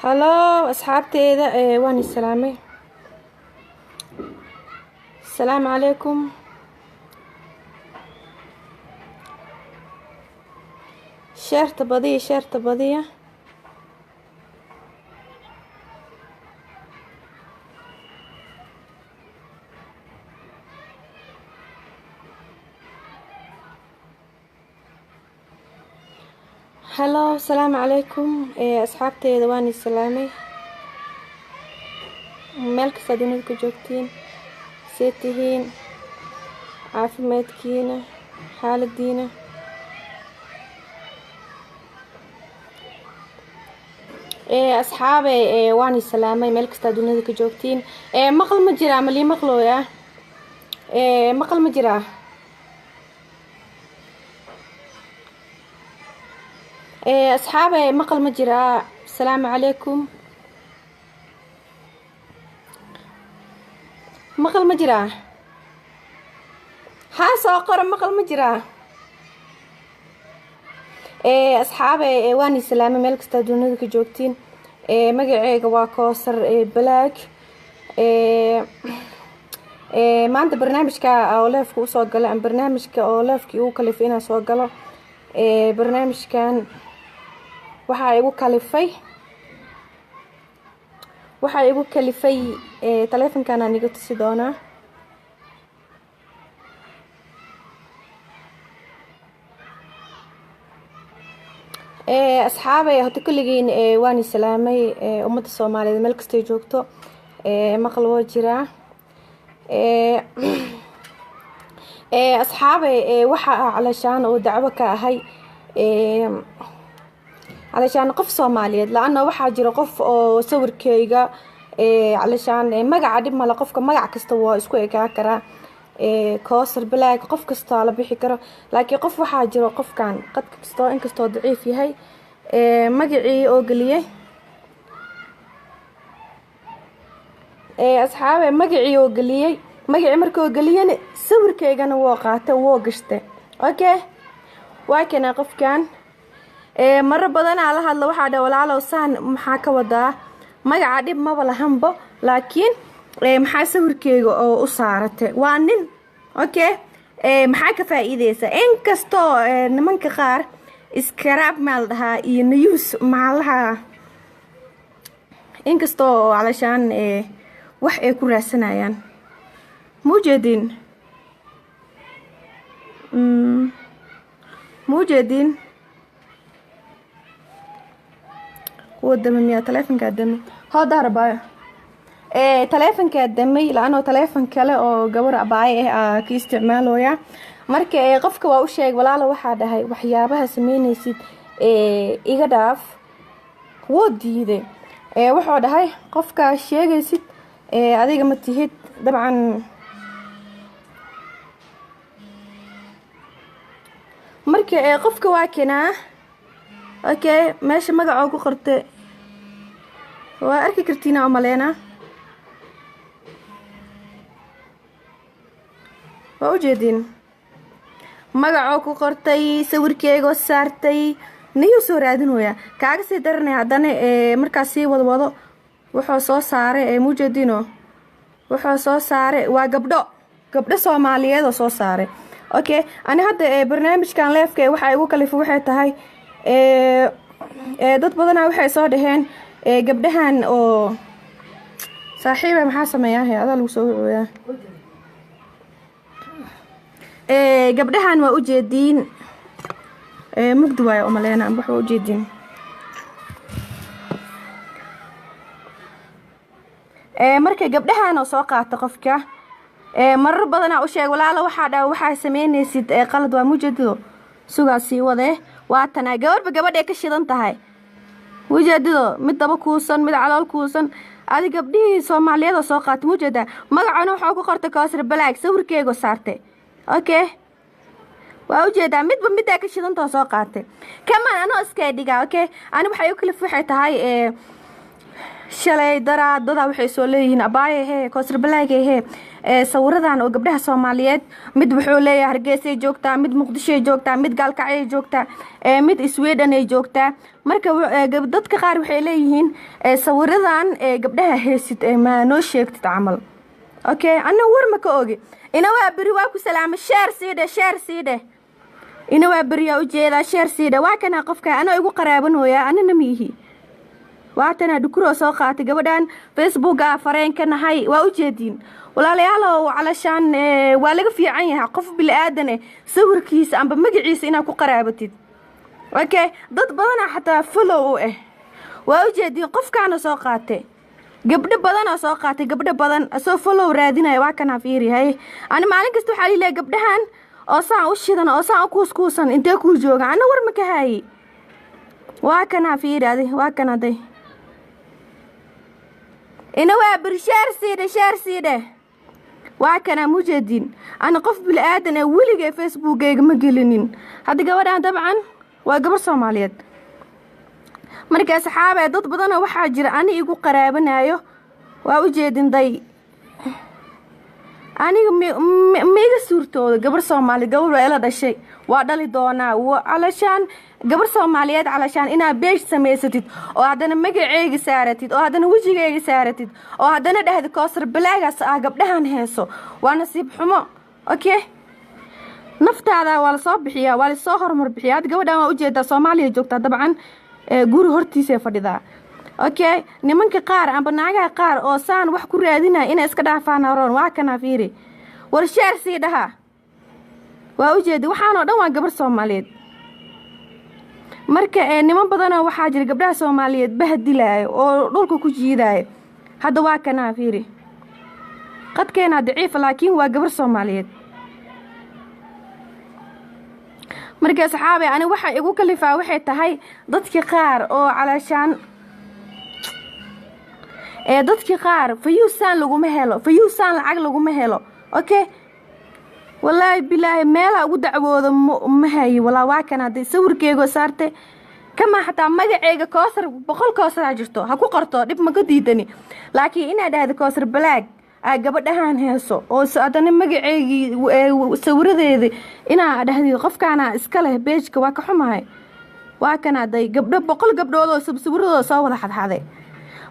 هلو أصحابتي واني السلامي. السلام عليكم. شيرت بضية هلو السلام عليكم أصحابتي واني السلامي مالك سادونك جوجتين سيتهين عافمادكينا حالدينا أصحابي واني السلامي مالك سادونك جوجتين مقل مجرى ملي مقلو يا مقل مجرى أصحابي مقل مجرى. السلام عليكم. مقل مجرى حاسة قرن مقل مجرى. أصحابي واني سلامي ملك استادونك جوجتين مقعيق واكوسر بلاك ما عند برنامجك أولافك وصوغلا عن برنامجك أولافك وكلفينا صوغلا برنامج كان waxaa igu kalifay taleefankan aan iga tusi doonaa asxaabay hada kulligiin waan islaamay ummadda Soomaaliyeed meel kasta ay joogto maqal waa jiraa asxaabay waxa calashaan oo dacwo ka ahay علشان قف صوماليات لأنه واحد جرى قف أو صور كيجا علشان مجا عدم على قفك مجا كستوا إسكوي كاكرا كاسر بلاك قف كستا على بيحكرا لكن قف واحد جرى قف كان قد كستا إن كستا ضعيف في هاي مجا أو قليه أصحابي مجا أو قليه مجا عمرك أو قليه صور كيجا أنا واقعته واقشته أوكي وكنا قف كان مرة بدنا على هذا واحد ولا على وسان محاكا ودا ما قاعد ما ولا همبو لكن محاسور كيجو أو أسارته وانن أوكي محاكا فائدة إن كستو نمن كخار إسكراب مالها ينيوس معلها إن كستو علشان وح يكون راسنا يعني موجودين موجودين ودمي تلفون قدامي هذا رباي تلفون قدامي لانه تلفون كله او gabar abay ah ka isticmaalooya marka qofka waa u sheeg walaalo waxa dhahay waxyaabaha sameynaysid iga dhaaf wuu diiday wuxuu dhahay qofka sheegaysid adiga ma tihid dabcan marka qofka waa keenaa okay meesha magaca ku qortay waa arki kartiina umaleena waa u jeedin magaca ku qortay sawirkeego saartay niyo soo raadinooya kaaga sii daranay hadana markaas sii wadwado wuxuu soo saaray muujadino wuxuu soo saaray waa gabdho Soomaaliyeed oo soo saaray okay ani hadda barnaamijkan leefka waxa igu kalifay waxay tahay dad badan waxay soo dhaheen gabdhahan oo saaxiiba maxaa sameeyaa adaa lagu soo wacooyaa gabdhahan waa u jeedin mugdi waay umaleena waxa u jeedin markay gabdhahan oo soo qaata qofka marar badan u sheeg walaalo waxa sameynaysid qalad waa mujadido sugaasi wade waatana gabadha ka shidan tahay wajadido mid daba kuusan mid calool kuusan adi gabdhii Soomaaliyeed oo soo qaatay mujada magacana waxa ku qortay kaasir balaag sawirkeego saartay okay waa u jeedaa midba midda ka shidan too soo qaatay kama ana iska dhiga okay ani waxa ay kala fuuxay tahay shalay daraadada waxay soo leeyihiin abaaye hee koosar balaaga hee sawiradan oo gabdhaha Soomaaliyeed mid wuxuu leeyahay Hargeysa joogtaa mid Muqdisho joogtaa mid Gaalkacyo joogtaa mid Sweden ay joogtaa marka dadka qaar waxay leeyihiin sawiradan gabdhaha heesid ma noo sheegtid camal okay ana war ma ka ogi ina waa bari waa ku salaamo share siide ina waa bari u jeeda share siide waa kana qofka ana igu qaraabanooya anina miihi waatana dukuro soo qaatay gabadhan Facebook fareenka nahay waa u jeedin walaalayaal calashaan waa laga fiican yahay qof bil aadan sawirkiisa amba magaciisa ina ku qaraabatid okay dad badan xataa follow waa u jeedin qofkaana soo qaatay gabdho badan soo qaatay gabdho badan soo follow raadinay waa kana fiirihay ana maalin kasta waxa leeyahay gabdhahan oo saan u shidan oo saan ku kuusan intee ku jooga ana war ma ka hay waa kana fiiraday waa kana day ina waa birshaar siide waa kana mujeedin ana qof bil aadan wiliga Facebook-gayga ma gelinin hada gabadhan dabcan waa gabar Soomaaliyeed marka saxaabay dad badan waxa jira ani igu qaraabanayo waa u jeedin day aniga meega suurtooda gabar Soomaali gabar ila dhashay waa dhali doonaa alashaan gabar Soomaaliyeed alashaan ina beej sameysatid oo hadana magaceega saaratid oo hadana wajigeega saaratid oo hadana dhahdo koosar balaagas gabdhahan heeso waa nasiib xumo okay naftaada waa la soo bixiyaa waa la soo hormar bixiyaa gabadhan waa u jeedaa Soomaaliya joogta dabcan guri hortiisa fadhida okay nimanka qaar amba naagaha qaar oo saan wax ku raadinaa ina iska dhaafaan roon waa kana fiiri war share siidaha waa u jeedaa waxaan oo dhan waa gabar Soomaaliyeed marka niman badan waxa jira gabdhaha Soomaaliyeed bahadilaayo oo dhulka ku jiidaay hada waa kana fiiri qadkeena daciif laakiin waa gabar Soomaaliyeed marka saxaabay ani waxa igu kalifaa waxay tahay dadkii qaar oo calashaan dadkii qaar fayuusan lacag laguma helo okay wallahi billahi meela ugu dacwoodo ma hay wala waa kana day sawirkeego saartay kama xataa magaceega koosar boqol koosar jirto ha ku qorto dib ma ka diidani laakiin ina dhahdo koosar balaag gabadhahan heeso oo sadana magaceegi sawiradeeda ina dhahdo qofkaana iska leh beejka waa ka xumahay waa kana day gabdho boqol gabdhood oo sawirradooda soo wada xadxaday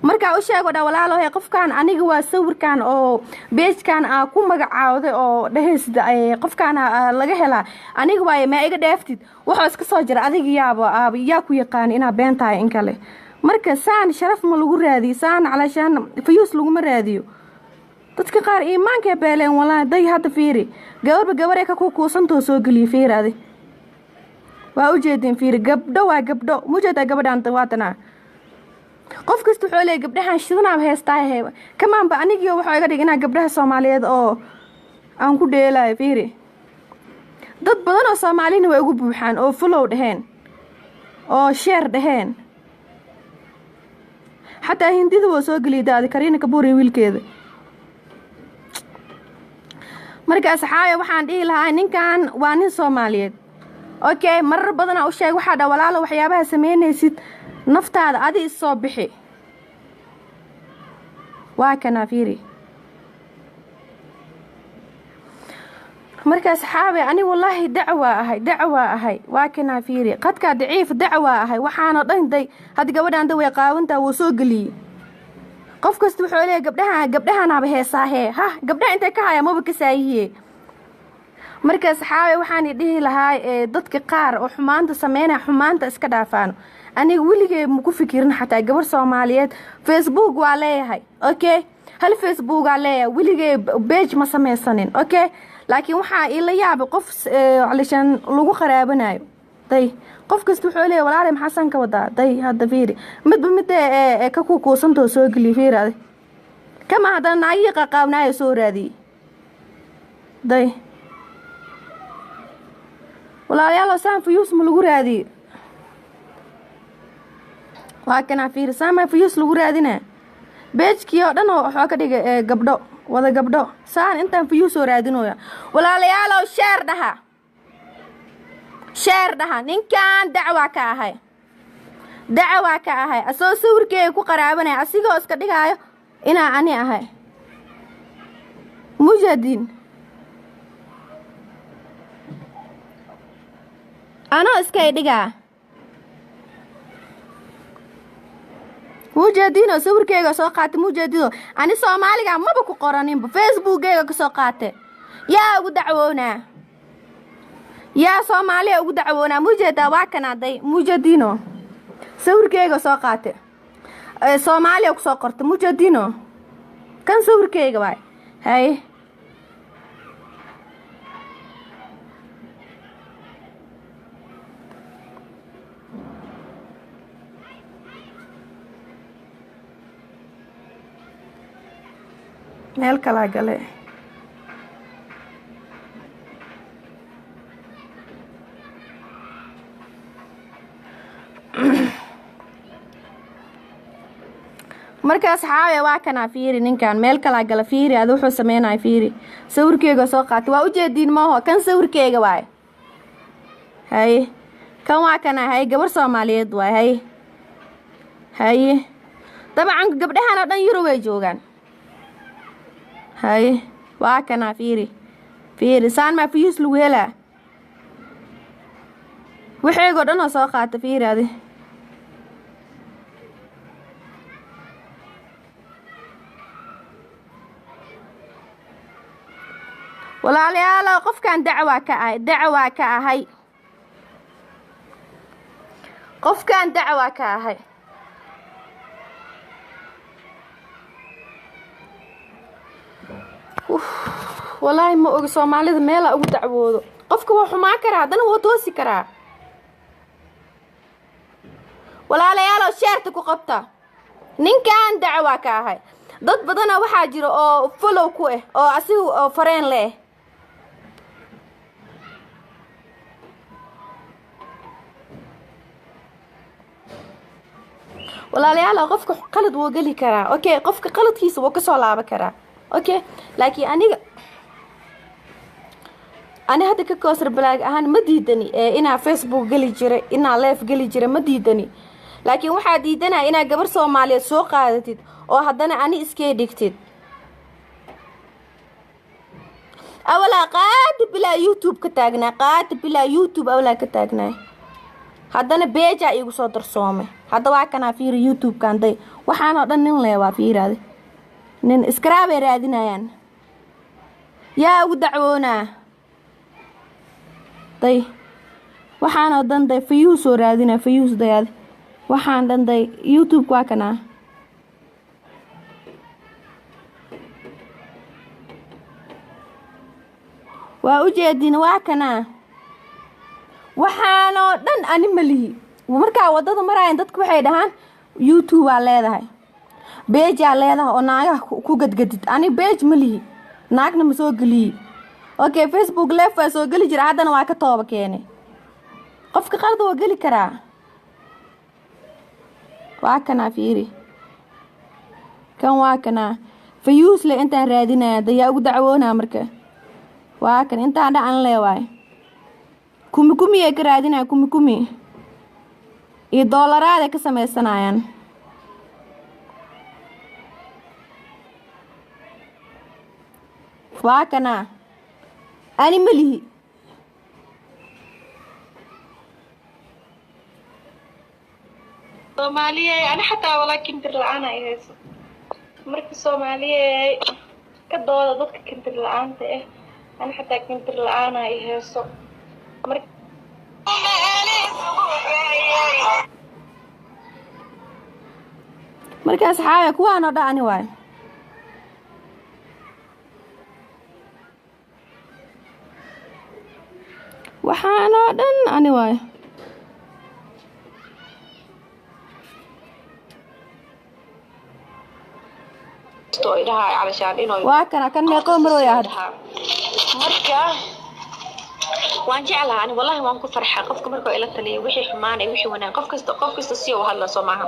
marka u sheego walaalo qofkan aniga waa sawirkan oo beejkan ku magacaawday oo dhaheysda qofkan laga helaa aniga waa ma iga dheeftid waxa iska soo jira adiga yaa ku yaqaan ina beentahay in kale marka saan sharaf ma lagu raadiyo saan calashaan fayuus lagu ma raadiyo dadka qaar iimaanka beeleen walaa day hada fiiri gabar ka ku kuusanto soo galiyo fiiraade waa u jeedin fiiri gabdho waa gabdho mujeeda gabadhan waatana qof kasta wuxuu leeyahay gabdhahan shidanaab heestaahay kamaan ba anigiyo waxa iga dhignaa gabdhaha Soomaaliyeed oo aan ku dheelay fiiri dad badan oo Soomaaliyeed way ugu buuxaan oo follow dhaheen oo share dhaheen hatta hindida waa soo galiidaad Kariina Kabuuri wiilkeeda marka asxaabay waxaan dhihi lahaa ninkan waa nin Soomaaliyeed okay marar badan u sheeg waxa walaalo waxyaabaha sameynaysid naftaada adi soo bixi waa kana fiiri marka asxaabay ani wallahi dacwa ahay waa kana fiiri qadka daciif dacwa ahay waxaana dhanday had gabadhan way qaawanta wuu soo galiyay qof kasta wuxuu leeyahay gabdhahan heesaahe gabdhaha intee ka haya maba ka saayihiin marka asxaabay waxaan dhihi lahaa dadka qaar oo xumaanta sameynaa xumaanta iska dhaafaan aniga wiligay ma ku fikirin xataa gabar Soomaaliyeed Facebook waa leeyahay okay hal Facebook waa leeyahay wiligay page ma sameysanin okay laakiin waxa ila yaab qof calishan lagu qaraabanayo day qof kasta wuxuu leeyahay walaal maxasan ka wada day hada fiiri mid ka ku kuusanto soo galiyo fiiraade kama hada naayiqa qaabnaayo soo raadi day walaalayaal saan fayuus ma lagu raadi waa kana fiir saama fayuus lagu raadina beejkii oo dhan waxa ka dhigay gabdho wada gabdho saan intaan fayuus oo raadinooya walaalayaal share dhaha ninkan dacwa ka ahay dacwa ka ahay asoo sawirkeega ku qaraabanay asigoo iska dhigaayo inaa ani ahay mujahidin anoo iska dhigaa mujahidin sawirkeega soo qaatay mujahidin ani Soomaaliga maba ku qoraninba Facebookgeega ka soo qaatay yaa ugu dacwoonaa yaa Soomaaliya ugu dacwoonaa mujahida waa kanaaday mujahidino sawirkeega soo qaatay Soomaaliya ku soo qortay mujahidino kan sawirkeega waay hay meel kala gale markaas xaawe waa kana fiiri ninkan meel kala gala fiiri aad wuxuu sameeyay fiiri sawirkeega soo qaatay waa u jeedin maaho kan sawirkeega waay hay kan waa kana hay gabar Soomaaliyeed waay hay dabcan gabdhahan oo dhan Yurub way joogan hay waa kana fiiri saan ma fiis lagu helaa waxeego dhan oo soo qaatay fiiri adi walaalayaal qofkan dacwa ka ahay qofkan dacwa ka ahay والله ما أقول Soomaalida meel ugu dacwoodo qofka waa xumaa karaa hadana wuu toosi karaa walaalayaal sheerta ku qabta ninkan dacwa ka ahay dad badan waxa jiro oo follow ku ah oo asigu oo fareen leh walaalayaal qofka qalad wuu gali karaa okay qofka qaladkiisa wuu ka soo laaban karaa okay laakiin أنا هذا ككسر بلاج أهان مديدني إنا فيسبوك قلي جري إنا لايف قلي جري مديدني لكن واحد ديدنا إنا قبر Soomaaliya سوق قادتي أو هذانا أنا إسكي ديكتيد أولا قاد بلا يوتيوب كتاجنا قاد بلا يوتيوب أولا كتاجنا هذانا بيجا يقصد رسومه هذا واقعنا في يوتيوب كان ده وحنا ضنين له وفي هذا نن إسكراب رادنا يعني يا ودعونا طيب waxaan oo dhan day views oo raadina views dayad waxaan dhan day YouTube waa kana waa u jeedin waa kana waxaan oo dhan ani malihi marka wadada marayaan dadku waxay dhahaan YouTube waa leedahay page aa leedahay oo naaga ku gadgadid ani page malihi naagna ma soo galiyi okay Facebook live waa soo gali jira hadana waa ka tooba keenay qofka qalad waa gali karaa waa kana fiiri kan waa kana views le inta raadinaya daya ugu dacwoona marka waa kan inta dhacan leewaay kumi ay ka raadinaya kumi iyo doolaraad ka sameeysanayaan waa kana أنا ملهي Soomaaliya أنا حتى ولكن درلعانة إيه مركز Soomaaliya كدوّا ضدك كنت درلعانة إيه أنا حتى كنت درلعانة إيه صو مركز مركز حاجة وانا دعني واي waxaana dhan ani waay waa kana kan meeqo marooya marka waan jeclahay ani wallahi waan ku farxaa qofka markuu ila taliyo wixii xumaan iyo wixii wanaag qof kasta si uu hadla Soomaha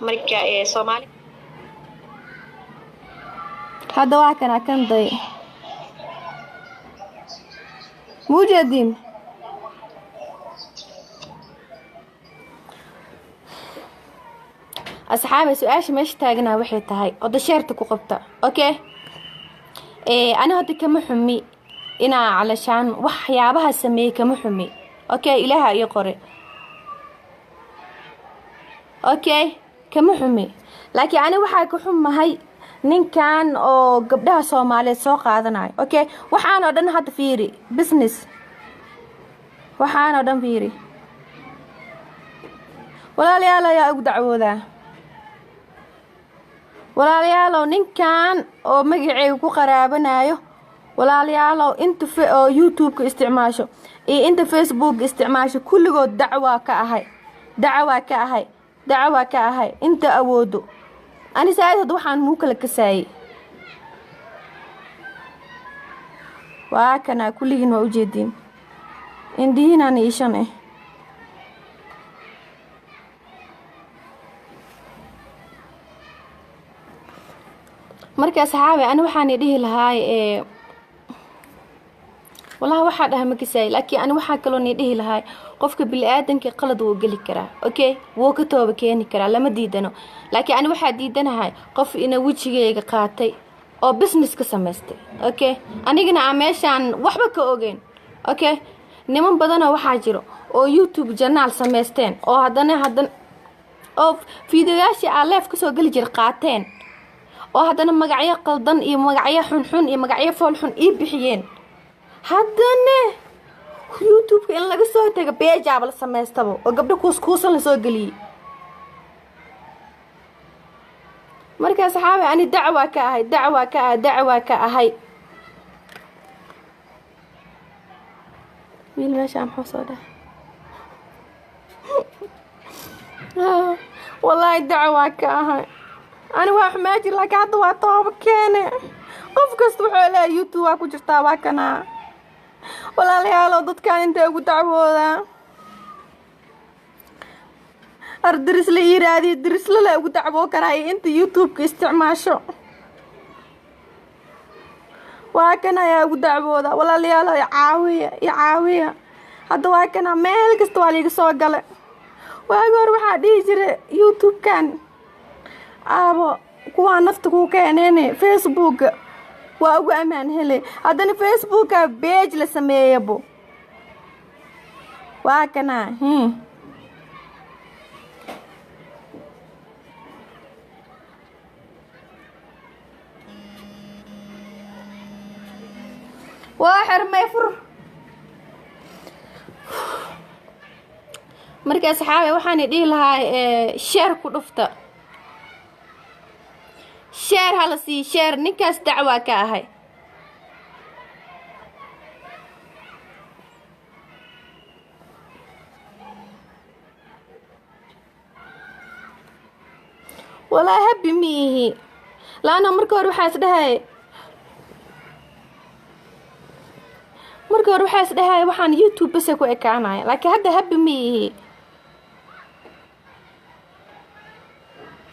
marka Soomaali hada waa kana kan day مجدين asxaabi su-aasha meesha taaganaa waxay tahay oda sheerta ku qabta okay ani hadda kama xumi inaa calashaan waxyaabaha sameeyey kama xumi okay ilaaha ii qore okay kama xumi laakiin ani waxaa ka xumahay ninkan oo gabdhaha Soomaaliyeed soo qaadanayo okay waxaan oo dhan hadda fiiri business waxaan oo dhan fiiri walaalayaal ayaa ugu dacwoodaa walaalayaal ninkan oo magacayga ku qaraabanayo walaalayaal inta oo YouTube ka isticmaasho iyo inta Facebook isticmaasho kulligood dacwa ka ahay inta awoodo ani saayid waxaan muu kala kasaayay waa kana kulligiin waa u jeedin indiina niishan marka saxaabe ani waxaan dhihi lahaa wallahi waxa dhahay ma kasaay laakiin ani waxa kale oo dhihi lahaa qofka bil aadanka qalad uu gali karaa okay wuu ka tooba keeni karaa lama diidano laakiin ani waxa diidanahay qof ina wajigayga qaatay oo business ka sameystay okay anigana meeshaan waxba ka ogeyn okay niman badan oo waxa jiro oo YouTube channel sameysteen oo haddana oo fiidiyoyaasha live ka soo gali jir qaateen oo haddana magacyo qaldan iyo magacyo xun iyo magacyo fool xun ii bixiyeen haddana YouTube in laga soo tago page la sameystabo oo gabdho kuusan la soo galiyay marka saxaabe ani dacwa ka ahay wiil meesha aan xusoo dhahay wallahi dacwa ka ahay أنا واحد ما أجي لك عاد وطاب كان قف وحوله يوتيوب أكو جرتا واكنا ولا لي على ضد كان أنت أقول تعبوذا أردرس لي إيرادي درس لا أقول تعبو كراي أنت يوتيوب كاستعماشو واكنا يا أقول تعبوذا ولا لي على يعاوية هذا واكنا مالك استوالي سوقله وأقول واحد يجري يوتيوب كان abo kuwa nafta ku keeneen Facebook waa ugu amaan helay hadana Facebook page la sameeyabo waa kana waa xirmay fur marka saxaabe waxaan dhihi lahaa share ku dhufta share hala si share ninkaas dacwa ka ahay wala habi mihi laana marka hore waxa isdhahay waxaan YouTube bas ku ekaanay laakiin hadda habi mihi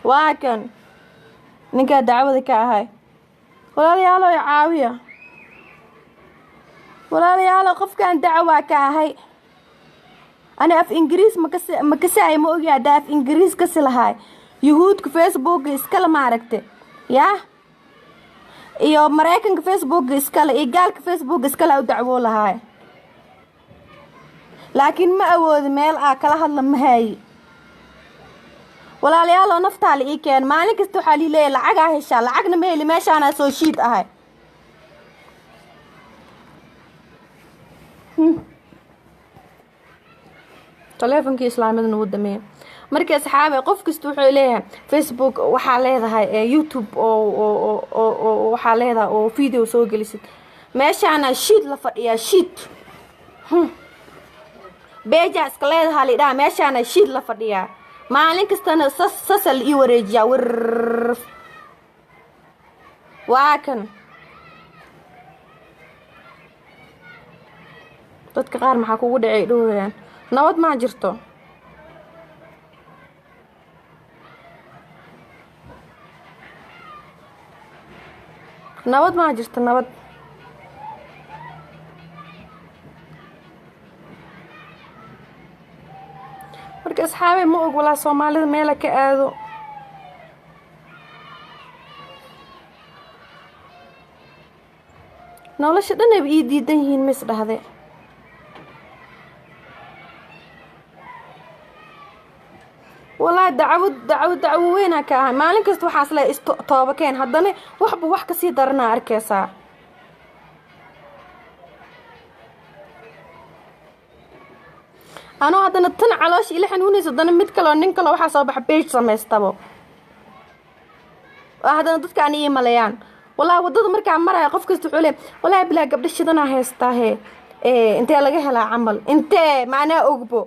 waa kan ninka dacwada ka ahay walaalayaal caawiya walaalayaal qofkan dacwa ka ahay ana af ingiriis ma ka saay ma ogi af ingiriis ka silahay yuhuudka Facebook iskala maaragte ya iyo Mareykanka Facebook iskala iyo gaalka Facebook iskala u dacwo lahay laakiin ma awood meel kala hadla ma hay walaalayaal naftaale ii keen maalin kasta waxa leeyahay lacag hesha lacagna ma heli meeshaana soo shiid ahay telefonki islaamada noo damay markii saxaabe qof kasta wuxuu leeyahay Facebook waxa leedahay YouTube oo waxa leedahay oo video soo gelisid meeshaana shiid la fadhiya shiid beeja iska leedahay lidhaa meeshaana shiid la fadhiya maalin kastana sasal ii wareejiya waa kan dadka qaar maxaa kugu dhacay dhowraan nabad ma jirto nabad marka asxaabe ma og walaa Soomaalida meel ka aado nolosha dhan ay ii diidan yihiin mis dhahde والله دعوة وينها كاه مالين كست waxaas la tooba keen hadana waxba wax ka sii darna arkaysa ano hadana tan caloosh ila xanuunayso dana mid kale nin kale waxa soo bax page sameystabo hadana dadka aan ii malayaan والله wadada marka maray qof kasta wuxuu leeyahay والله bilaa gabdha shidana heystaa intee laga helaa amal intee maana ogbo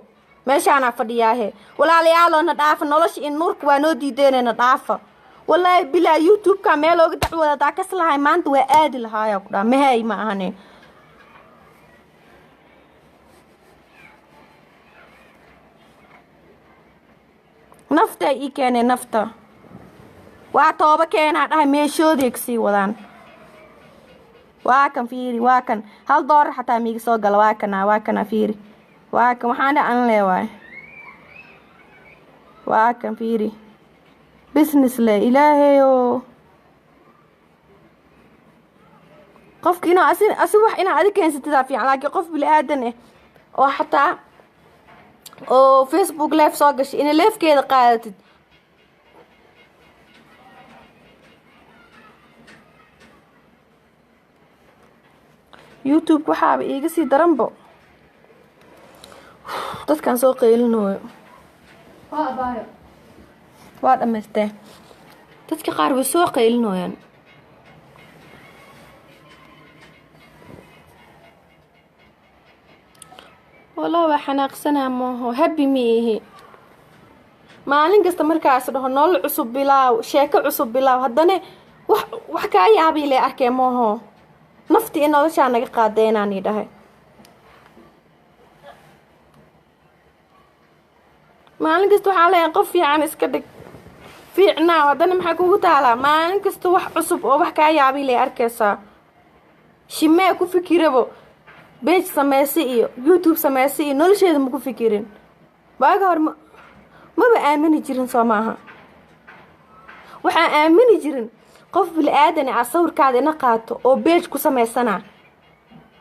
meeshaana fadhiyaahe walaalayaal na dhaafa nolosha in nuurka waa noo diideenena dhaafa wallahi bilaa youtube ka meel ooga dacwada daa ka slahay maanta waa aadi lahaaya ku dhaa mahay ma ahane nafta ii keenay nafta waa tooba keenaa dhahay meeshooday kasii wadaan waa kan fiiri waa kan hal doolar xataa miiga soo gala waa kana fiiri waa kan waxaan dhacan leewaay waa kan fiiri business le ilaahayo qofka inuu asi wax inaa adi keensatida fiican laakiin qof bili aadan oo xataa oo facebook live soo gashay inay leefkeeda qaadatid youtube waxaaba iiga sii daranbo dadkan soo qeylinayo waa dhamaystee dadka qaar way soo qeylinayaan والله waa xanaaqsanaa mooho happy miihi maalin kasta markaas dhaho nolol cusub bilaaw sheeko cusub bilaaw haddana wax kaa yaabii le arkay mooho nafti in noloshaa naga qaadeenaan ii dhahay maalin kasta waxaa leeyahay qof fiican iska dhig fiicnaa haddana maxaa kugu taalaa maalin kasta wax cusub oo wax kaa yaabii le arkaysaa shimee ku fikirabo page sameysay iyo youtube sameysay iyo nolosheeda ma ku fikirin baaga hor maba aamini jirin soo maaha waxaan aamini jirin qof bili aadan ah sawirkaada ina qaato oo page ku sameysana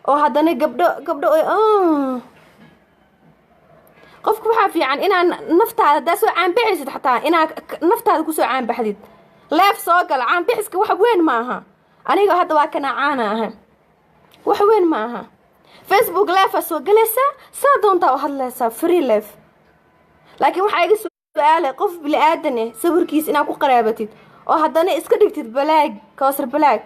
oo haddana gabdho qofku waxaa fiican inaa naftaada daa soo caanbixaysid xataa inaa naftaada kusoo caanbaxdid leef soo gala caanbixiska wax weyn ma aha aniga hadda waa kana caana aha wax weyn ma aha facebook live soo galaysa saa doontaa u hadlaysaa free live laakiin waxaa iga su'aalay qof bili aadan ah sawirkiis inaa ku qaraabatid oo haddana iska dhigtid balaag koosar balaag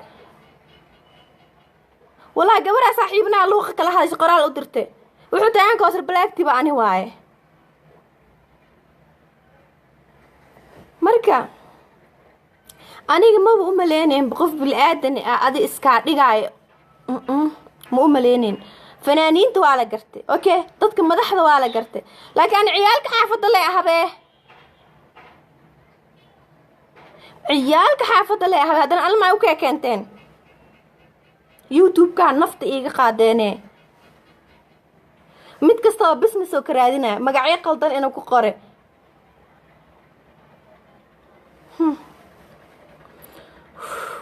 والله gabar saaxiibna luuqa kala hadashay qoraal u dirtay wuxuu taaan koosar balaagtiba ani waaye marka aniga ma u maleyneen qof bili aadan ah adi iska dhigaayo ma u maleyneen fanaaniinta waa la gartay okay dadka madaxda waa la gartay laakiin ciyaalka xaafadda leh ahabee ciyaalka xaafadda leh ahabee haddana alma u keenteen youtube ka nafta iiga qaadeene mid kasta oo business oo ka raadinaya magacyo qaldan inuu ku qore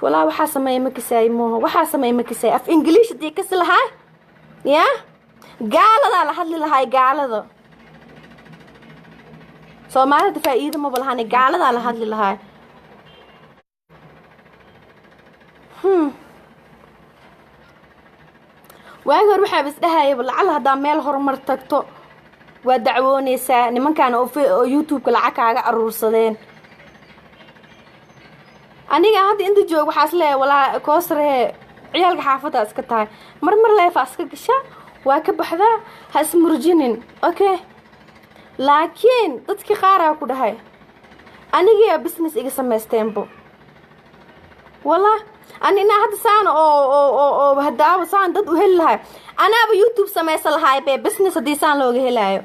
walaa waxaa sameeyay ma kasay mooho waxaa sameeyay ma kasay af english dii kasi lahaa ya gaalada la hadli lahay gaalada Soomaalida faa'iido ma balahan gaalada la hadli lahay waaga waxa bis dhahay lacag hada meel horumar tagto waa dacwoonaysaa nimankan oo youtube lacag kaaga aruursadeen aniga hadda inta joog waxaas leeyahay walaa koosree ciyaalka xaafada iska tahay mar leefa iska gasha waa ka baxdaa has murjinin okay laakiin dadkii qaar ku dhahay aniga business iga sameysteenbo wala anina hadda saan oo hadaba saan dad u heli lahay anaaba youtube sameysa lahay be business hadii saan looga helaayo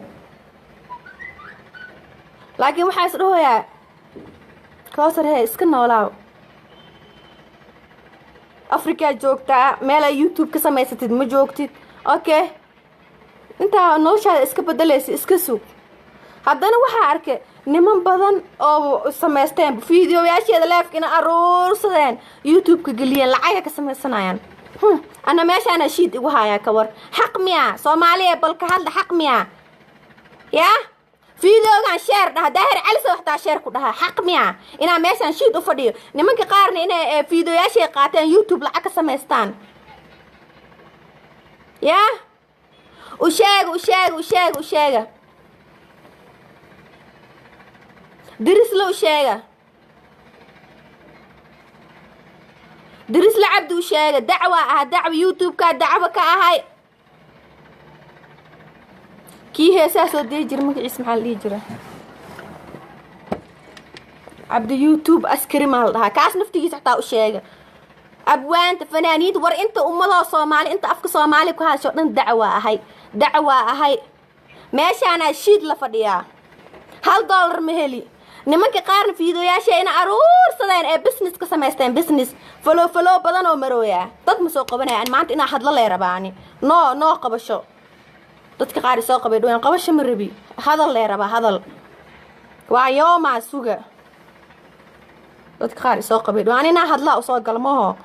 laakiin waxa is dhahoyaa koosree iska noolaaw Afrika joogtaa meel ay youtube ka sameysatid ma joogtid okay inta noloshaada iska bedelaysa iska suug haddana waxaa arkay niman badan oo sameysteen videoyaasheeda live ina aruursadeen youtube ka geliyeen lacag ka sameysanayaan أنا ماشي أنا شيد وها يا كور حق ميا صومالية بالكهال حق ميا يا فيديو عن شير ده داهر على سوحة شير كلها حق ميا إنا ماشي نشيد وفديو نمك قارن إنا فيديو يا شيء قاتين يوتيوب لعك سمستان يا وشاق درس له وشاق درس لعبد وشاق دعوة يوتيوب دعوة كهاي كي هي ساسو دي جرمك اسمها اللي جرى عبد يوتيوب أسكري مالها كاس نفتي تحت وشاق أبوان فنانيد ور أنت أمها صومالي أنت أفك صومالي كهذا شو دعوة هاي ماشي أنا شيد لفديا $1 مهلي نمك قارن فيديو يا شيء أنا أرور صدين بزنس كسمستين بزنس فلو بدنو مرويا ضد مسوق بنا يعني ما أنت أنا حد الله يرباني نو قبشو ضد قاري سوق بدوين قبش مربي هذا الله يربا هذا ويوم مع السوق ضد قاري سوق بدوين أنا حد لا أصوات قلمه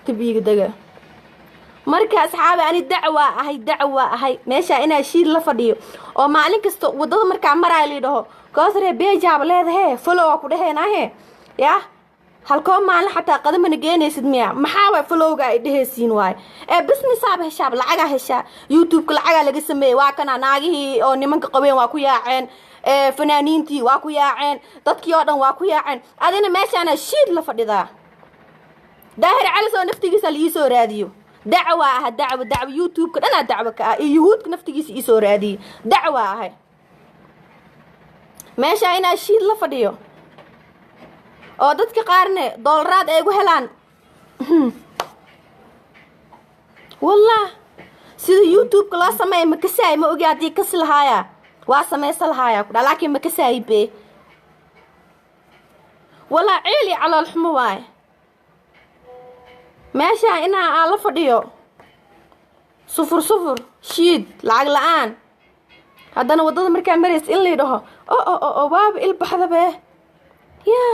تبي دقة marka asxaabi ani dacwa ahay meesha ina shiid la fadhiyo oo maalin kasto wadada marka maray leedaho koosre beejaab leedahay follow ku dhaheynaahe ya halko maalin xataa qadamana geenaysid miya maxaa way followga ay dhehaysiin waay business aab heshaab lacaga hesha youtube ka lacaga laga sameeyay waa kana naagihii oo nimanka qabeen waa ku yaaceen fanaaniintii waa ku yaaceen dadkii oo dhan waa ku yaaceen adina meesha ana shiid la fadhidaa daahir cali soo naftigiisa la soo raadiyo دعوة يوتيوب كده أنا دعوة يهود نفتيجي يسوي رادي دعوة هاي ماشي أنا شيء لا فديو أودتك قارنة $1 أيقو هلان والله سيد يوتيوب كلا سماي مكساي ما أجي كسل هايا واسماي سل هايا كده لكن مكساي بي والله عيلي على الحمواي ماشي أنا على فديو صفر شيد العقلان هذا أنا وضد مركان مريس إللي ده باب البحث به يا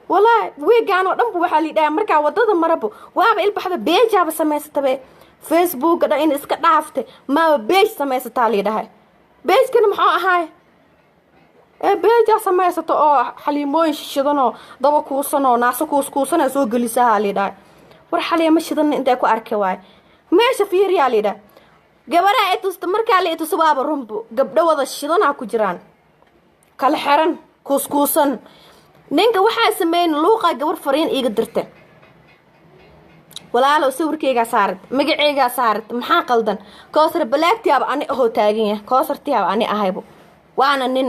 والله ويجانو دم بوحالي ده مركان وضد مربو باب البحث بيجا بسميسة به فيسبوك ده إن إسكت عفته ما بيج سميسة تالي ده بيج كنا محا هاي بيجا سميسة حليمون شدنو دوا كوسنو ناس كوسنو سو جلسها لي ده warxalay ma shidan inta ku arkay waay meesha fiiriyaalida gabadha ay tusto markaa la tuso baaba rumbu gabdho wada shidana ku jiraan kala xiran kuuskuusan ninka waxa sameeyeen luuqa gabar fariin iiga dirtay walaalo sawirkeyga saarid magaceyga saarid maxaa qaldan koosar balaagtiyaab ani oo taagan yahay koosartiyaab ani ahaybo waana nin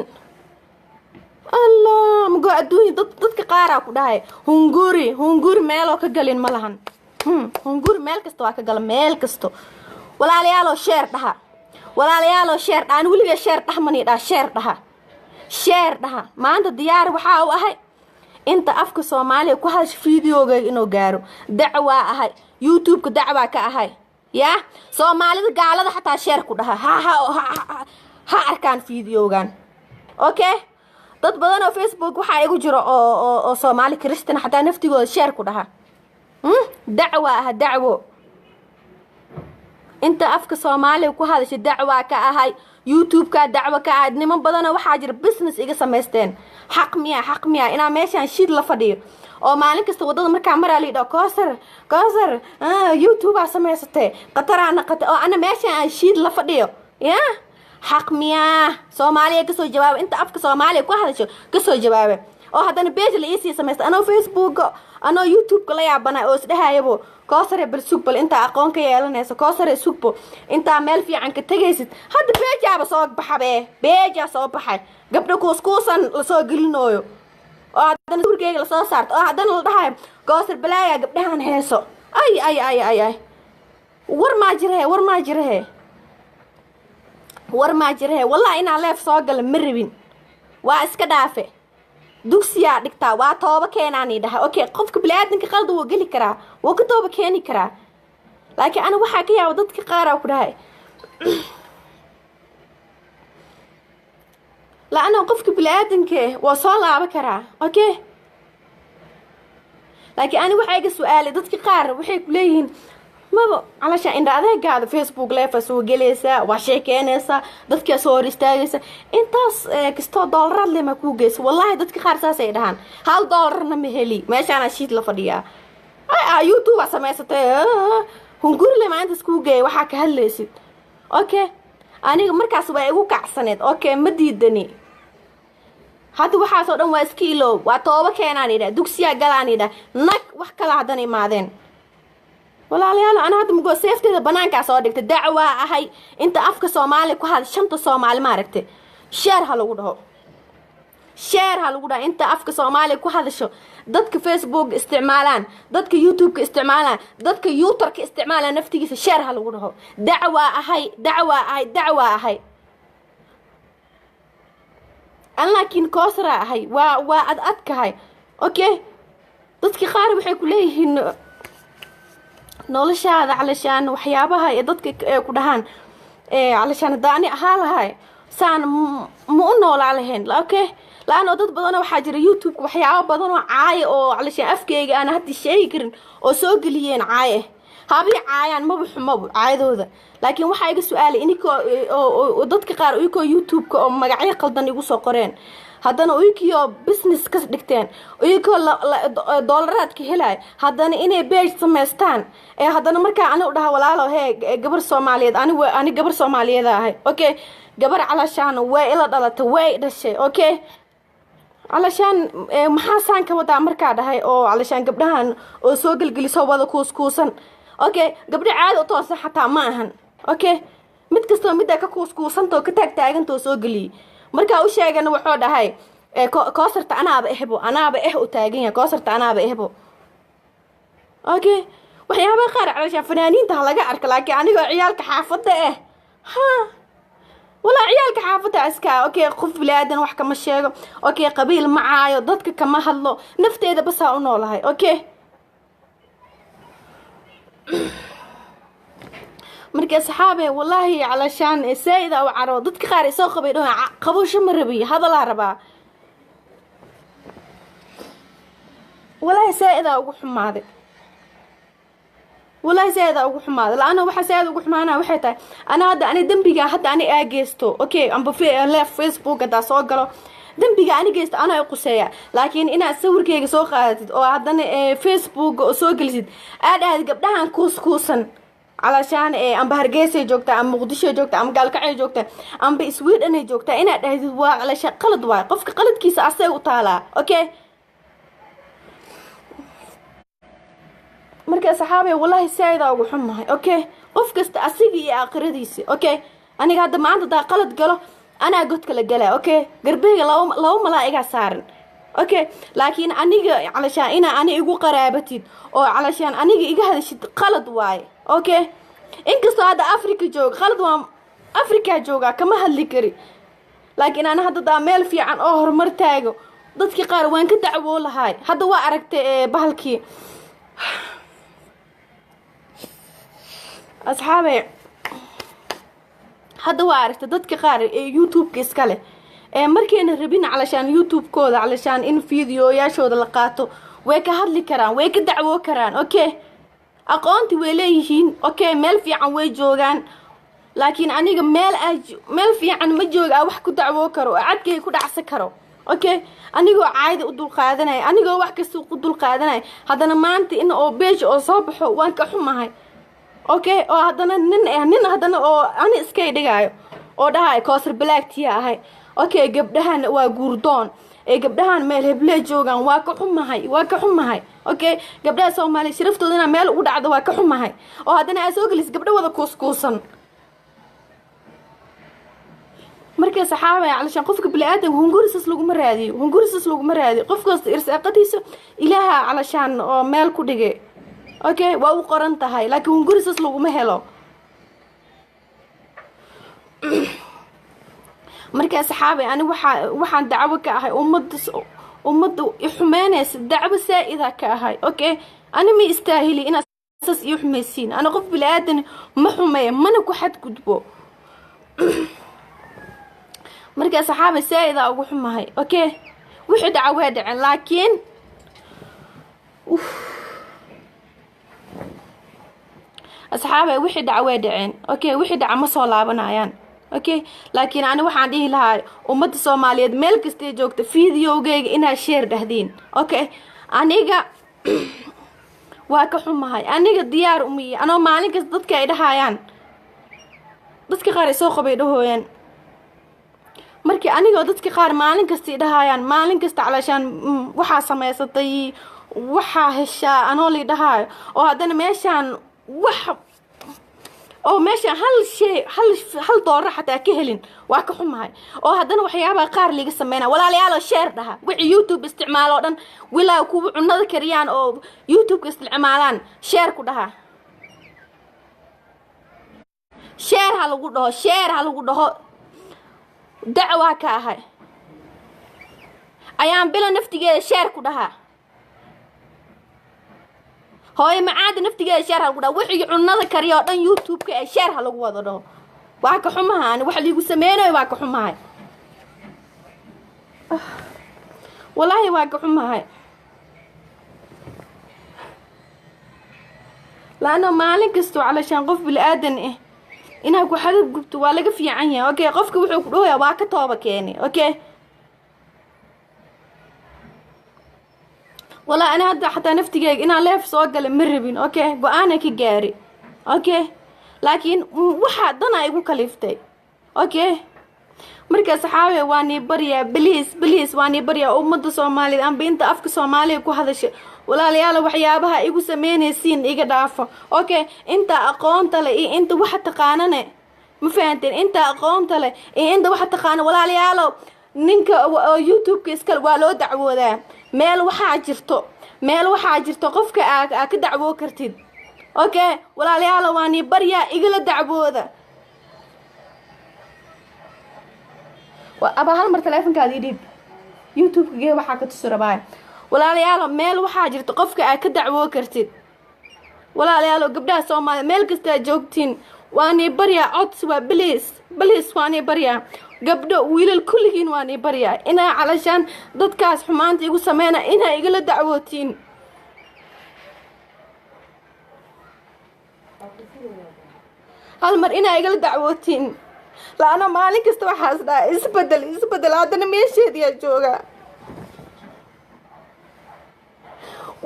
الله مقو أدوني ضدك قارا كداي هنغوري ميلو كجلين ملهن هنغوري ميل كستو كجل ميل كستو ولا ليالو شير أنا ولي شير مني دا شير ده ما أنت ديار وحاو أهي أنت أفك سومالي وكهاش فيديو جاي إنه جارو دعوة أهي يوتيوب كدعوة كأهي يا سومالي ده قالة حتى شير كدها ها أركان فيديو جان أوكي dad badan oo Facebook waxa igu jiro oo Soomaali Kristina xataa naftigooda share ku dhaha dacwo inta afka Soomaali ku hadashay dacwo ka ahay YouTube ka dacwo ka aad niman badan waxa jira business iga sameysteen xaq miya ina meeshan shid la fadhiyo oo maalin kasta wadada marka maraa liido koosar YouTube sameysatay qatarana oo ana meeshan shid la fadhiyo ya حق مياه سوماليا كسو جواب انت افك سوماليا كو هادشو كسو جواب oo hadana page la isi sameeyay ana Facebook ana YouTube kala yaabana oo isdhahaayabo koosare bal sugbal inta aqoon ka yeelanayso koosare sugbo inta meel fiican ka tagaysid hada page aba soo baxabe page soo baxay gabdho kuuskuusan la soo gelinooyo oo hadana surgeeyga la soo saarto oo hadana la dhahay koosar balaaya gabdhahan heeso ay war ma jiree wallahi ina leef soo gal maribin waa iska dhaafe dugsiya dhigtaa waa tooba keenani dhahay okay qofka bilaadinka qalad uu gali karaa wuu ka tooba keeni karaa laakiin ana waxa ka yaabo dadka qaar ku dhahay la ana qofka bilaadinka waa soo laaba karaa okay laakiin ani waxa iga su'aalay dadka qaar waxay ku leeyihiin maba علشان إن هذا قاعد فيسبوك لا فسوق جلسة وشيكينسة دتك صور استاجسة أنتاس كستو دولار اللي ما كوجس والله دتك خارسة سيدهان هال دولار نمهلي ماشي أنا شيت لفديا يوتيوب أسمع ستة هنقول اللي ما عندك كوجي وحكي هالليست أوكي أنا مركز بيجو كعسنت أوكي مديدني هذا واحد صار واس كيلو وطابة كيناني ده دوكسيا قلاني ده نك وحكلا عدني معدن walaalayaal ana hadda mugo seefteeda banaanka soo dhigtay dacwa ahay inta afka Soomaali ku had shanta Soomaali ma aragtay share ha lagu dhaho inta afka Soomaali ku hadasho dadka Facebook isticmaalaan dadka YouTube ka isticmaalaan dadka YouTube ka isticmaalaan naftigiisa share ha lagu dhaho dacwa ahay laakiin koosra ahay waa adkahay okay dadka qaar waxay ku leeyihiin noloshaada علشان waxyaabaha ee dadka ku dhahan علشان daani ahalahay saan ma u noolaalahayn okay laana dad badan waxa jira YouTube waxyaabo badan oo caay oo علشان afkeyga aan hadda sheegi karin oo soo galiyeen caay habi caayaan ma xumo caayadooda laakiin waxa iga su'aalay iniko dadka qaar oo YouTube ka oo magacyo qaldan igu soo qoreen haddana uykiyo business ka dhigteen uyko doolaraad ka helay haddana inay page sameystaan haddana marka aan u dhaha walaalo gabar Soomaaliyeed ani gabar Soomaaliyeed ahay okay gabar علشان way ila dhalatay way dhashay okay علشان maxaa saan ka wada marka dhahay oo علشان gabdhahan oo soo galgaliso wada kuuskuusan okay gabdha caad u toosan xataa ma ahan okay mid kasta mid ka kuuskuusanto ka taagtaaganto soo gali marka u sheegana wuxuu dhahay koosarta anaaba u taagan yahay koosarta anaaba ehbo okay waxyaabo qaar علشان fanaaniinta laga arko laakiin aniga ciyaalka xaafada wala ciyaalka xaafada iska okay qof bilaadan wax kama sheego okay qabiil ma caayo dadka kama hadlo nafteeda bas u noolahay okay marka saxaabe wallahi علشان سيده او عرو dadka qaar soo qabay qabasho ma rabi hada la rabaa wallahi سيده ugu xumaaday laana waxa سيده ugu xumaana waxay tahay ana hadda ani dambiga hadda ani aageesto okay amba Facebook hada soo galo dambiga ani geesto ana ay quseeya laakiin ina sawirkeyga soo qaadatid oo hadana Facebook oo soo galisid aad gabdhahan kuuskuusan علشان ام هرجيسه joogta am muqdisho joogta am galkacay joogta am Sweden ay joogta ina dhahdid waa علشان qalad waay qofka qaladkiisa asay u taala okay marka saxaabay wallahi sayda ugu xumahay okay qof kasta asiga iyo aakhiradiisa okay aniga hadda maanta daa qalad galo ana godka la galaa okay garbeyga laba malaa'iga saaran okay laakiin aniga علشان ina ani igu qaraabatid oo علشان aniga iga hadashid qalad waay okay inkastoo hada Afrika joog qalad waa Afrika jooga kama hadli kari laakiin ana hadda meel fiican oo horumar taago dadkii qaar waan ka dacwo lahaay hadda waa aragtay bahalkii asxaabe hadda waa aragtay dadkii qaar YouTube ka iska leh markayna rabin علشان YouTube kooda علشان in fiidiyoyaashooda la qaato way ka hadli karaan way ka dacwo karaan okay aqoonti way leeyihiin okay meel fiican way joogan laakiin aniga meel fiican ma jooga wax ku dacwo karo cadkay ku dhacsan karo okay aniga caayda u dul qaadanay aniga wax kasta u dul qaadanay hadana maanta in oo page oo soo baxo waan ka xumahay okay oo hadana nin hadana oo ani iska dhigaayo oo dhahay koosar black tii ahay okay gabdhahan waa guurdoon gabdhahan meel heble joogan waa ka xumahay okay gabdhaha Soomaali sharaftooda meel ugu dhacdo waa ka xumahay oo hadana ay soo galis gabdha wada kuuskuusan marka saxaabay علشان qofka bilaadan hungurisas lagu maraadiyo qofkaas irsaaqadiisa ilaaha علشان oo meel ku dhigay okay waa u qoran tahay laakiin hungurisas lagu ma helo marka saxaabay ani waxaan dacwo ka ahay ummadu xumeynaysa dacwo saa'ida ka ahay okay ani ma istaahili in asas iyo xumaysiin ana qof bilaadan ma xumeey mana ku xad gudbo marka saxaabay saa'ida ugu xumahay okay wixii dacwo dhacay laakiin asxaabay wixii dhaca way dhaceen okay wixii dhaca ma soo laabanayaan okay laakiin ani waxaan dhihi lahaa ummadda Soomaaliyeed meel kasta ay joogto fiidiyowgayga inaa share dhahdeen okay aniga waa ka xumahay aniga diyaar umiye anoo maalin kasta dadka ay dhahayaan dadka qaar ay soo qabay dhahooyaan markii anigoo dadka qaar maalin kasta dhahayaan maalin kasta calashaan waxaa samaysatay waxaa heshaa anoo li dhahayo oo haddana meeshaan wax oo meeshaan hal doolar xataa ka helin waa ka xumahay oo haddana waxyaabaha qaar liga sameynaa walaalayaal oo share dhaha wixii YouTube isticmaalo dhan wilaa kuwa cunada kariyaan oo YouTube isticmaalaan share ku dhaha share ha lagu dhaho dacwa ka ahay ayaan bila naftigeeda share ku dhaha hooy macaad naftigeeda share ha lagu dhaha wixii cunada kariyo dhan YouTube ka share ha lagu wada dhaho waa ka xumahay wax liigu sameeyay waa ka xumahay wallahi waa ka xumahay laana maalin kasto calashaan qof bil aadan inaa ku xadad gubto waa laga fiican yahay okay qofka wuxuu ku dhooyaa waa ka tooba keenay okay wala ana hadda xataa naftigeyga inaan leef soo gala ma rabin okay go'aan ka gaari okay laakiin waxa dana igu kaliftay okay marka saxaabe waani bariya please waani bariya ummadda Soomaaliyeed aan inta afka Soomaaliya ku hadasho walaalayaal waxyaabaha igu sameynaysiin iga dhaafo okay inta aqoonta leh iyo inta wax taqaanane ma fahanteen inta aqoonta leh iyo inta wax taqaan walaalayaal ninka YouTube ka iska waa loo dacwoodaa meel waxaa jirto qofka aad ka dacwo kartid okay walaalayaal waani bariya igala dacwooda aba hal mar teleefankaada idib YouTube gee waxa ka tusurabaay walaalayaal meel waxaa jirto qofka aad ka dacwo kartid walaalayaal gabdhaha Soomaaliyeed meel kasta joogtiin waani bariya codsi waa please waani bariya gabdho wiilal kulligiin waani bariya inaa calashaan dadkaas xumaanta igu sameeyna inaa igala dacwootiin hal mar inaa igala dacwootiin laana maalin kasta waxaas dhahay isbedel haddana meesheediyaa jooga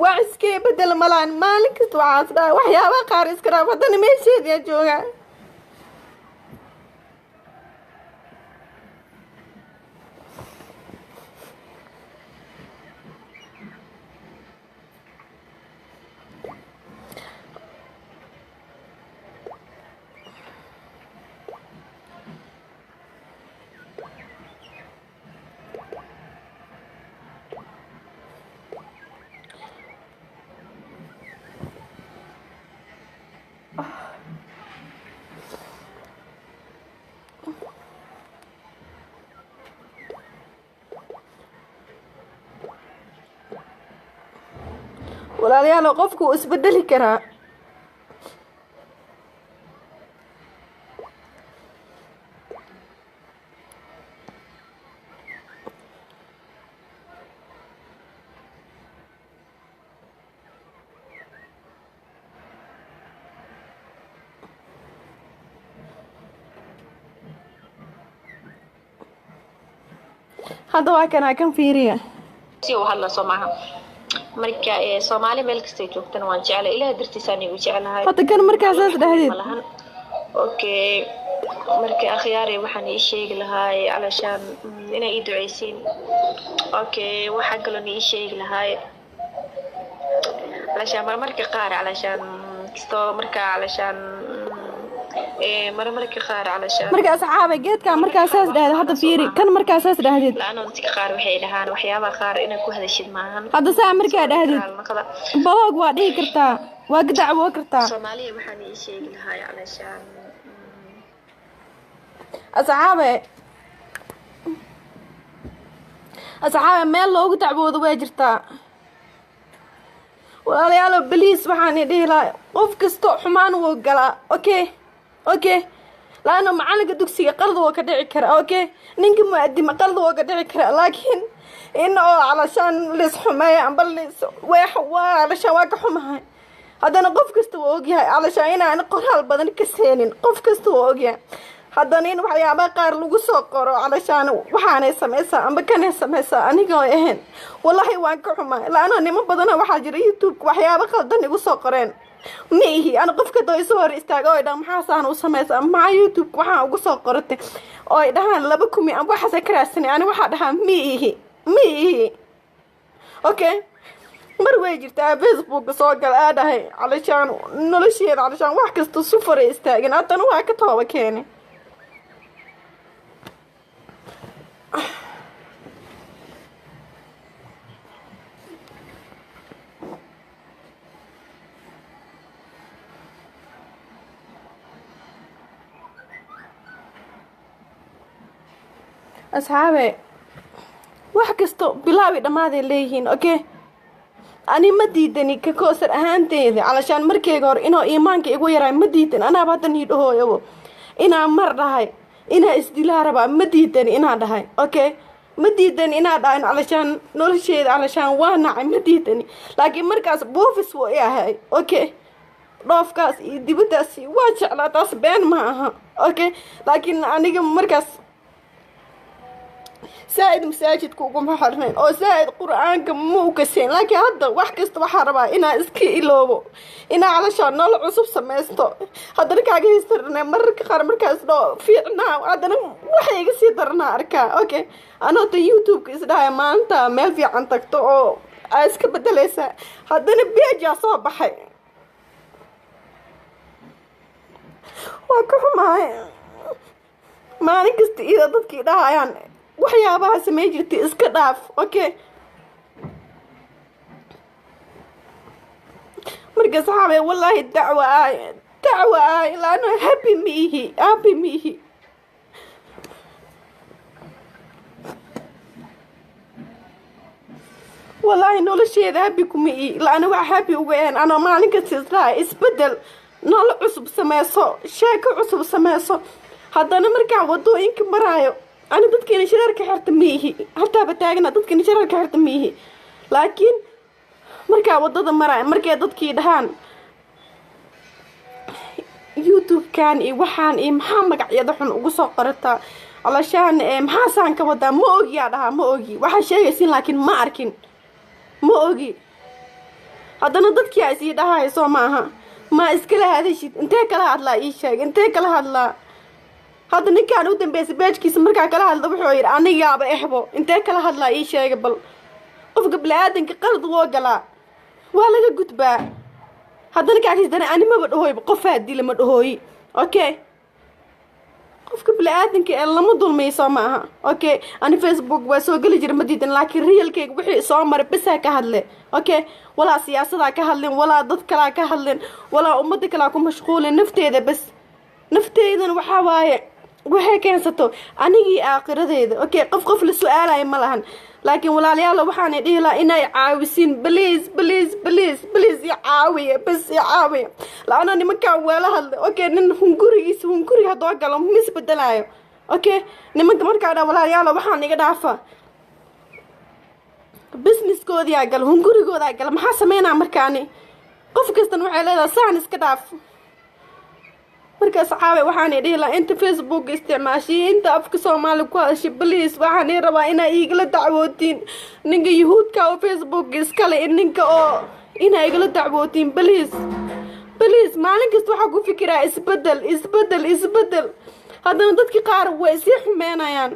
waa iskee bedel malaan maalin kasta waxaas dhahay waxyaabaha qaar iska dhaaf haddana meesheediyaa jooga walaalayaal qofku isbedeli karaa hadda waa kan fiiriya si uu hadla Soomaha marka Soomaali meel kasta joogtana waan jecelahay ilaahay dartiisaan igu jecelahay hadda kan markaas dhahdid okay marka akhyaari waxaan ii sheegi lahaa alashaan inay ii duceysiin okay waxa kale oo ii sheegi lahaa alashaan marmarka qaar alashaan kisto marka alashaan marmarka qaar alashaan marka asxaabe geedka markaas dhahdid hadda fiiri kan markaas dhahdid laana dadka qaar waxay dhahaan waxyaabaha qaar inay ku hadashid maahan hadda saa marka dhahdid balog waa dhigi kartaa waa dacwo kartaa Soomaaliya waxaan ii sheegi lahaa alashaan asxaabe meel loogu dacwoodo way jirtaa walaalayaal please waxaan dhihi lahaa qof kasto xumaan wuu galaa okay laana macalinka dugsiga qalad waa ka dhici kara okay ninka muaddim qalad waa ka dhici kara laakiin إنه علشان ليس حماية أم بليس علشان واقع حماية هذا أنا قف كستو أوجيها علشان أنا قرها البدن كسينين قف كستو أوجيها هذا نين وحياة قار لو سوقرو علشان وحنا سميسا أم بكنا سميسا أنا جايهن والله واقع حماية لأنه نيم بدنا وحاجر يوتيوب وحياة قدرني يقول سوقرين ميهي أنا قف كده يصور استاجوا إذا محاسن وسميسا مع يوتيوب وحنا يقول سوقرته أو إذا هن لبكم أم بحث كراسني أنا وحدها ميهي أوكي مروي jirtaa Facebook soo gal aadahay علشان nolosheeda علشان wax kasta sufar istaagin hadana waa ka tooba keenay asxaabe wax kasta bilaabi dhamaaday leeyihiin okay أنا ما ديدني ككوسر أهانتي علشان مركي غور إنه إيمانك يقول يراي ما ديدن أنا بدني ده يبو إنا مرة هاي إنا استدلال ربع ما ديدني إنا ده هاي أوكي ما ديدني إنا ده علشان نور شيء علشان وانا ما ديدني لكن مركز بوفس ويا هاي أوكي رافكاس دبتاسي واش على تاس بين معها أوكي لكن أنا مركز ساعد مساجد كوكم حرمين أو ساعد قرآن كمو كسين لكن هذا واحد كست وحربا إنا إسكي إلوبو إنا علشان نال عصب سميستو هذا ركع جيسترنا مرك خار مركز لو في عنا هذا وحي يصيرنا أركا أوكي أنا تيوتيوب كيسداي ما أنت ما في عندك تو أسك بدلسة هذا نبيجا صباحي وكمان ما نكست إذا ضد كده يعني waxyaabaha samee jirtay iska dhaaf okay marka saxaabay wallahi dacwa laano happy mihi wallahi nolosheeda happy kumihi laano wax happy uga ana maalin kasta isbedel nolol cusub sameeso sheeko cusub sameeso haddana markaa wadooyinka maraayo أنا ضد كنا شرار كحرت ميهي حتى بتاعنا ضد كنا شرار كحرت ميهي لكن مركا وضد مركا ضد كي دهان يوتيوب كان وحان محمد يضحن وقصة قرطة علشان محاسن كودا موجي هذا موجي واحد شيء يصير لكن ما أركن موجي هذا ضد كي يصير ده يسوى معها ما إسكله هذا الشيء أنت كلا هذا إيش أنت كلا هذا هذا نكان ودن بس بيجكيس مركا كلا هذا بحوير أنا يابا إحبو أنت كلا هذا إيش قبل قبل آدم كقرض وقلا ولا قلت بقى هذا نكان كيس أنا ما بدهوي بقفة دي لما بدهوي أوكي قبل آدم كألا ما ضل ما يسمعها أوكي أنا فيسبوك وسوق اللي جرى مديدن لكن ريال كيك وحي صامر بس كهذله أوكي ولا سياسة كهذلين ولا ضد كلا كهذلين ولا أمتك كلا كم مشغولين نفتي إذا بس نفتي إذا وحواي waxay keensato anigii aakhiradeeda okay qof la su'aalay ma lahan laakiin walaalayaal waxaan dhihi lahaa inay caawisin please ya caawiye bas ya caawiye laana nimankan wala hadlay okay nin hunguri hadoo galo mis bedelayo okay nimanka markaa walaalayaal waxaan iga dhaafa businesskoodii gal hungurigooda gal maxaa sameynaa markaani qof kastan waxay leedahay saan iska dhaaf markaas caawe waxaan idhi la inta Facebook isticmaashay inta afka Soomaali ku hadashay please waxaan rabaa inay igala dacwootiin ninka yahuudka oo Facebook iskale ninka oo inay igala dacwootiin please maalin kasta waxa ku fikiraa isbedel haddana dadkii qaar way sii xumeynayaan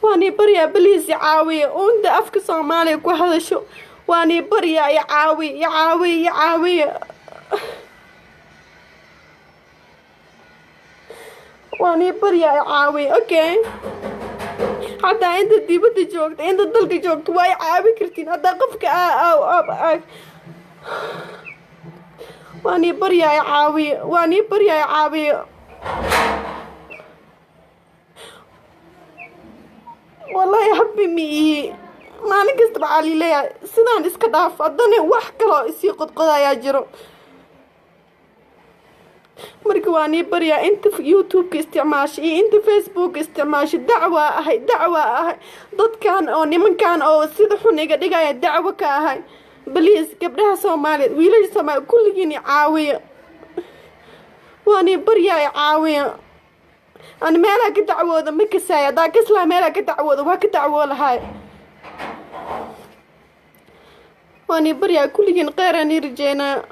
waani bariya please caawiye oo inta afka Soomaali ku hadasho waani bariya ya caawiye واني بريا عاوي اوكي حتى انت ديبت جوقت انت دلك جوقت واي عاوي كرتين هذا قفك واني بريا عاوي والله يا حبي مي ما نقصت بعلي ليه سنان اسكداف ادني wax kale isi qodqoda ya jiro marka waan ii baryaa inta youtube-ka isticmaashay iyo inta facebook isticmaashay dacwa ahay dadkan oo nimankan oo sida xun iga dhigaya dacwo ka ahay baliis gabdhaha Soomaaliyeed wiilasha Soomaaliyeed kulligiin caawiya waan ii baryaa caawiya أنا مالها كنت عوضة مكسايا دا كسلا مالها كنت عوضة وهكذا عوضة هاي واني بريا كل جن قيراني رجينا